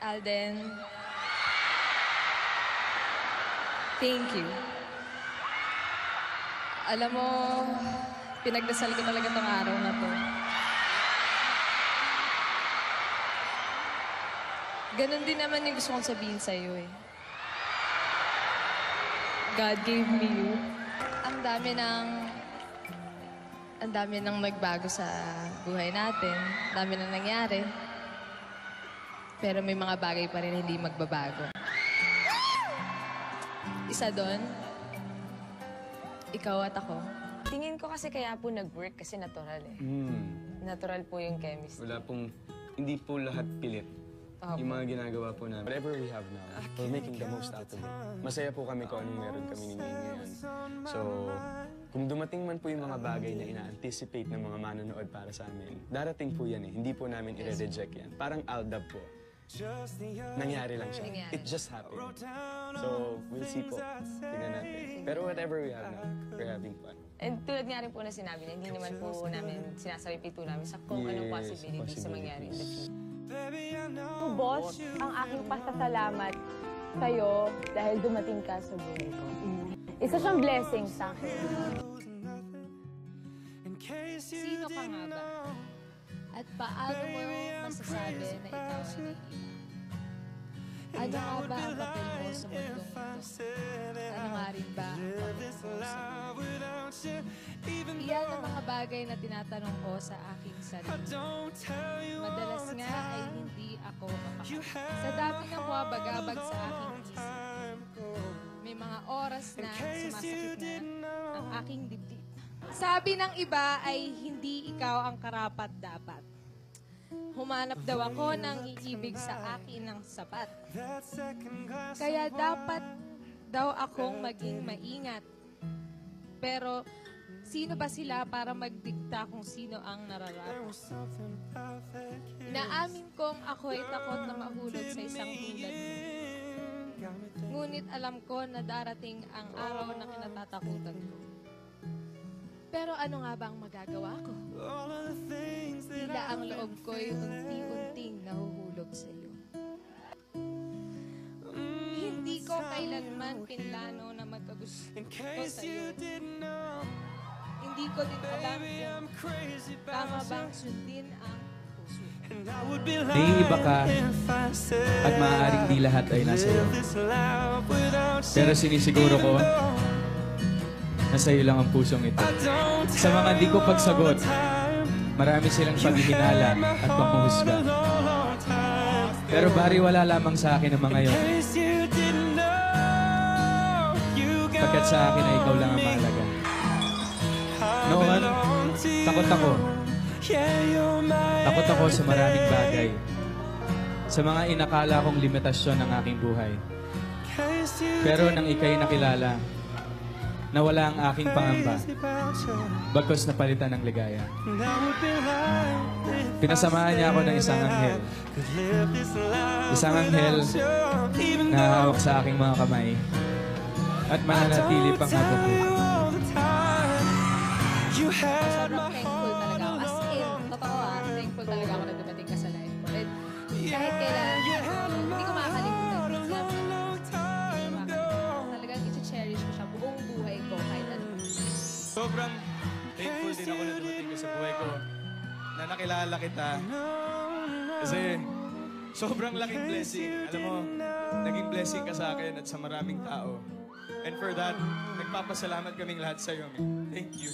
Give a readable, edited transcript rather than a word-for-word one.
Alden, thank you. Alam mo, pinagdasal ko talaga tong araw na to. Ganon din naman yung gusto kong sabihin sa'yo eh. God gave me you. Ang dami nang nagbago sa buhay natin. Ang dami nang nangyari. Pero may mga bagay pa rin hindi magbabago. Isa doon, ikaw at ako. Tingin ko kasi kaya po nag-work kasi natural eh. Natural po yung chemistry. Wala pong, hindi po lahat pilit. Yung mga ginagawa po namin. Whatever we have now, we're making the most out of it. Masaya po kami kung anong meron kami ni Ngayon ngayon. So, kung dumating man po yung mga bagay na ina-anticipate ng mga manonood para sa amin, darating po yan eh. Hindi po namin i-reject yan. Parang Aldab po. Nangyari lang siya. It just happened. So, we'll see po. Tingnan natin. Pero whatever we have now, we're having fun. And tulad nga rin po na sinabi na hindi naman po namin sinasabi po namin sa kung anong possibility sa mangyari in the future. Boss, ang aking pasasalamat sa'yo dahil dumating ka sa buhay ko. Isa siyang blessing sa akin. Sino ka nga ba? At paano mo masasabi na ikaw ay naiiwan? Ano nga ba ang papel mo sa mundong ito? Ano nga rin ba ang papel mo sa mundo? Iyan ang mga bagay na tinatanong ko sa aking sarili. Madalas nga ay hindi ako mapakali. Sa dami ng buwabagabag sa aking isip, may mga oras na sumasakit na ang aking dibdib. Sabi ng iba ay hindi ikaw ang karapat-dapat. Humanap daw ako ng iibig sa akin ng sapat. Kaya dapat daw akong maging maingat. Pero sino ba sila para magdikta kung sino ang nararapat? Inaamin kong ako'y takot na mahulog sa isang tulad mo. Ngunit alam ko na darating ang araw na kinatatakutan ko. Pero ano nga ba ang magagawa ko? Tila ang loob ko'y unti-unting nahuhulog sa iyo. Hindi ko kailanman pinlano na magkagusto sa iyo. Hindi ko din alam kung tama bang sundin ang puso. Naiiba ka at maaaring di lahat ay nasa iyo. Pero sinisiguro ko na sa'yo lang ang pusong ito. Sa mga di ko pagsagot, marami silang paghihinala at panghuhusga. Pero bariwala lamang sa akin ang mga yun. Pagkat sa akin ay ikaw lang ang mahalaga. Noon, takot ako. Takot ako sa maraming bagay. Sa mga inakala kong limitasyon ng aking buhay. Pero nang ika'y nakilala, nawala ang aking pangamba, bagkos napalitan ng ligaya. Pinasamahan niya ako ng isang anghel. Isang anghel na hawak sa aking mga kamay at mananatili pang habang buhay. Sobrang thankful talaga ako. As in, totoo thankful talaga ako na dumating ka sa life ko. And kahit kailan, hindi ko makakalimutan. Talagang i-cherish ko siya buong buhay ko kahit ano. Sobrang thankful din ako na dumating ka sa buhay ko, na nakilala kita. Kasi sobrang laking blessing. Alam mo, naging blessing ka sa akin at sa maraming tao. And for that, nagpapasalamat kaming lahat sa iyo. Thank you.